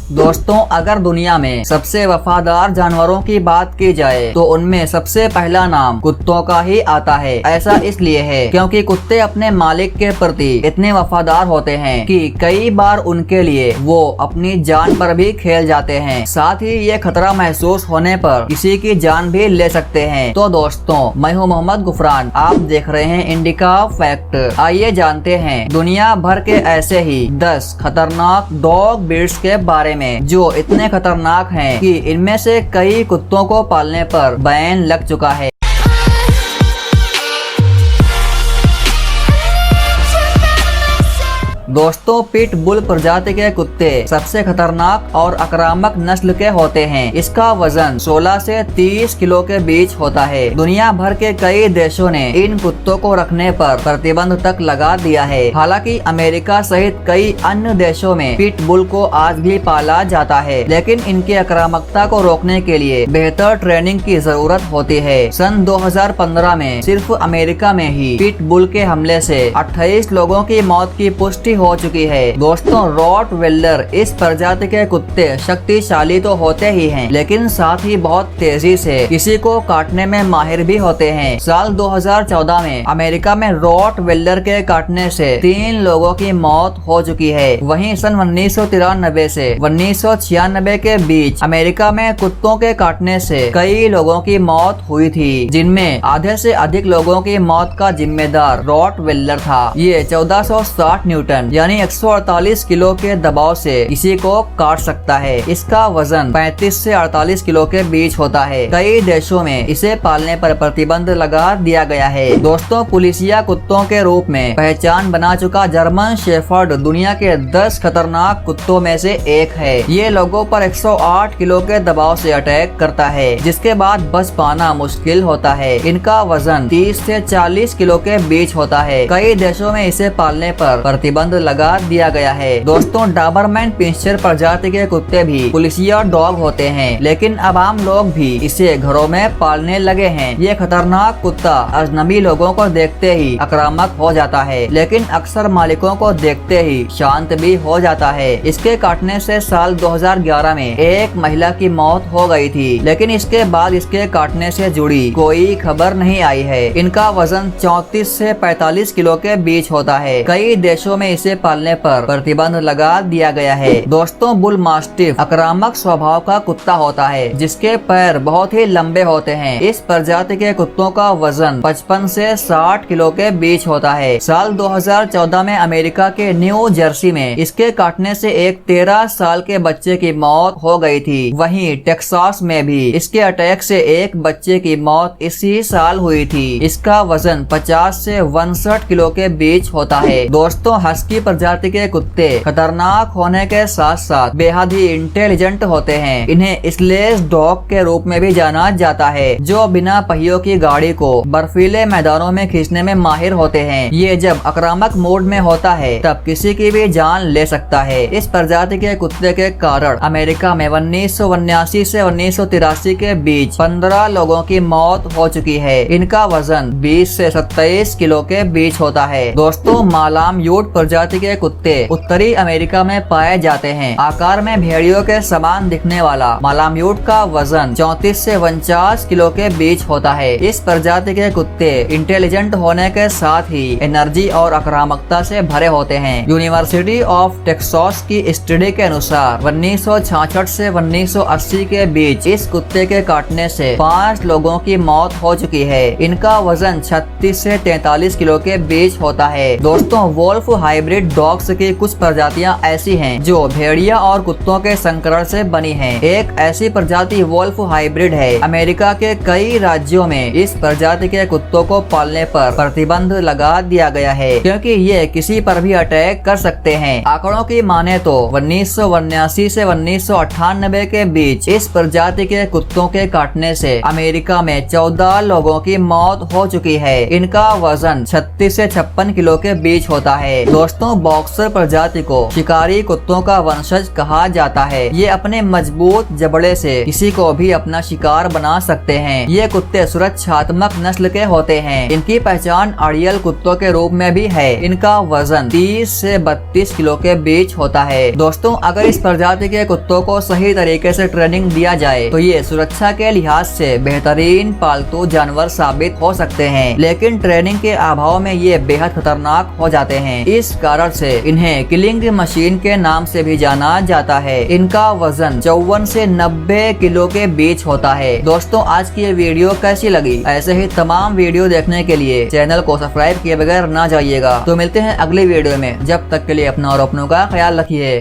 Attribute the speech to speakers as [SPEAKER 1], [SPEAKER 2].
[SPEAKER 1] दोस्तों, अगर दुनिया में सबसे वफादार जानवरों की बात की जाए तो उनमें सबसे पहला नाम कुत्तों का ही आता है। ऐसा इसलिए है क्योंकि कुत्ते अपने मालिक के प्रति इतने वफादार होते हैं कि कई बार उनके लिए वो अपनी जान पर भी खेल जाते हैं। साथ ही ये खतरा महसूस होने पर किसी की जान भी ले सकते हैं। तो दोस्तों, मैं हूँ मोहम्मद गुफरान, आप देख रहे हैं इंडिका फैक्ट। आइए जानते हैं दुनिया भर के ऐसे ही 10 खतरनाक डॉग ब्रीड्स के बारे में जो इतने खतरनाक हैं कि इनमें से कई कुत्तों को पालने पर बैन लग चुका है। दोस्तों, पिट बुल प्रजाति के कुत्ते सबसे खतरनाक और आक्रामक नस्ल के होते हैं। इसका वजन 16 से 30 किलो के बीच होता है। दुनिया भर के कई देशों ने इन कुत्तों को रखने पर प्रतिबंध तक लगा दिया है। हालांकि अमेरिका सहित कई अन्य देशों में पिट बुल को आज भी पाला जाता है, लेकिन इनकी आक्रामकता को रोकने के लिए बेहतर ट्रेनिंग की जरूरत होती है। सन 2015 में सिर्फ अमेरिका में ही पिट बुल के हमले से 28 लोगों की मौत की पुष्टि हो चुकी है। दोस्तों, रॉट वेल्डर इस प्रजाति के कुत्ते शक्तिशाली तो होते ही हैं, लेकिन साथ ही बहुत तेजी से किसी को काटने में माहिर भी होते हैं। साल 2014 में अमेरिका में रॉट वेल्डर के काटने से 3 लोगों की मौत हो चुकी है। वहीं सन 1993 से 1996 के बीच अमेरिका में कुत्तों के काटने से कई लोगों की मौत हुई थी, जिनमें आधे से अधिक लोगों की मौत का जिम्मेदार रॉट वेल्डर था। ये 1460 न्यूटन यानी 148 किलो के दबाव से किसी को काट सकता है। इसका वजन 35 से 48 किलो के बीच होता है। कई देशों में इसे पालने पर प्रतिबंध लगा दिया गया है। दोस्तों, पुलिसिया कुत्तों के रूप में पहचान बना चुका जर्मन शेफर्ड दुनिया के 10 खतरनाक कुत्तों में से एक है। ये लोगों पर 108 किलो के दबाव से अटैक करता है, जिसके बाद बच पाना मुश्किल होता है। इनका वजन 30 से 40 किलो के बीच होता है। कई देशों में इसे पालने पर प्रतिबंध लगा दिया गया है। दोस्तों, डाबरमैन पिंचर प्रजाति के कुत्ते भी पुलिसिया डॉग होते हैं, लेकिन अब आम लोग भी इसे घरों में पालने लगे हैं। ये खतरनाक कुत्ता अजनबी लोगों को देखते ही आक्रामक हो जाता है, लेकिन अक्सर मालिकों को देखते ही शांत भी हो जाता है। इसके काटने से साल 2011 में एक महिला की मौत हो गई थी, लेकिन इसके बाद इसके काटने से जुड़ी कोई खबर नहीं आई है। इनका वजन 34 से 45 किलो के बीच होता है। कई देशों में इसे पालने पर प्रतिबंध लगा दिया गया है। दोस्तों, बुल मास्टिफ आक्रामक स्वभाव का कुत्ता होता है, जिसके पैर बहुत ही लंबे होते हैं। इस प्रजाति के कुत्तों का वजन 55 से 60 किलो के बीच होता है। साल 2014 में अमेरिका के न्यू जर्सी में इसके काटने से एक 13 साल के बच्चे की मौत हो गई थी। वहीं टेक्सास में भी इसके अटैक से एक बच्चे की मौत इसी साल हुई थी। इसका वजन 50 से 62 किलो के बीच होता है। दोस्तों, हस्की प्रजाति के कुत्ते खतरनाक होने के साथ साथ बेहद ही इंटेलिजेंट होते हैं। इन्हें स्लेज डॉग के रूप में भी जाना जाता है, जो बिना पहियों की गाड़ी को बर्फीले मैदानों में खींचने में माहिर होते हैं। ये जब आक्रामक मूड में होता है तब किसी की भी जान ले सकता है। इस प्रजाति के कुत्ते के कारण अमेरिका में 1989 से 1983 के बीच 15 लोगों की मौत हो चुकी है। इनका वजन 20 से 27 किलो के बीच होता है। दोस्तों, मालाम्यूट प्रजाति के कुत्ते उत्तरी अमेरिका में पाए जाते हैं। आकार में भेड़ियों के समान दिखने वाला मालाम्यूट का वजन 34 से 49 किलो के बीच होता है। इस प्रजाति के कुत्ते इंटेलिजेंट होने के साथ ही एनर्जी और आक्रामकता से भरे होते हैं। यूनिवर्सिटी ऑफ टेक्सास की स्टडी के अनुसार 1966 से 1980 के बीच इस कुत्ते के काटने से 5 लोगों की मौत हो चुकी है। इनका वजन 36 से 43 किलो के बीच होता है। दोस्तों, वोल्फ हाइब्रिड डॉग्स की कुछ प्रजातियां ऐसी हैं जो भेड़िया और कुत्तों के संकरण से बनी हैं। एक ऐसी प्रजाति वोल्फ हाइब्रिड है। अमेरिका के कई राज्यों में इस प्रजाति के कुत्तों को पालने पर प्रतिबंध लगा दिया गया है, क्योंकि ये किसी पर भी अटैक कर सकते हैं। आंकड़ों की माने तो 1989 से 1998 के बीच इस प्रजाति के कुत्तों के काटने से अमेरिका में 14 लोगों की मौत हो चुकी है। इनका वजन 36 से 56 किलो के बीच होता है। दोस्तों, दोस्तों बॉक्सर प्रजाति को शिकारी कुत्तों का वंशज कहा जाता है। ये अपने मजबूत जबड़े से किसी को भी अपना शिकार बना सकते हैं। ये कुत्ते सुरक्षात्मक नस्ल के होते हैं। इनकी पहचान अड़ियल कुत्तों के रूप में भी है। इनका वजन 30 से 32 किलो के बीच होता है। दोस्तों अगर इस प्रजाति के कुत्तों को सही तरीके से ट्रेनिंग दिया जाए तो ये सुरक्षा के लिहाज से बेहतरीन पालतू जानवर साबित हो सकते हैं, लेकिन ट्रेनिंग के अभाव में ये बेहद खतरनाक हो जाते हैं। इस कारण से इन्हें किलिंग मशीन के नाम से भी जाना जाता है। इनका वजन 54 से 90 किलो के बीच होता है। दोस्तों आज की ये वीडियो कैसी लगी? ऐसे ही तमाम वीडियो देखने के लिए चैनल को सब्सक्राइब किए बगैर ना जाइएगा। तो मिलते हैं अगली वीडियो में, जब तक के लिए अपना और अपनों का ख्याल रखिए।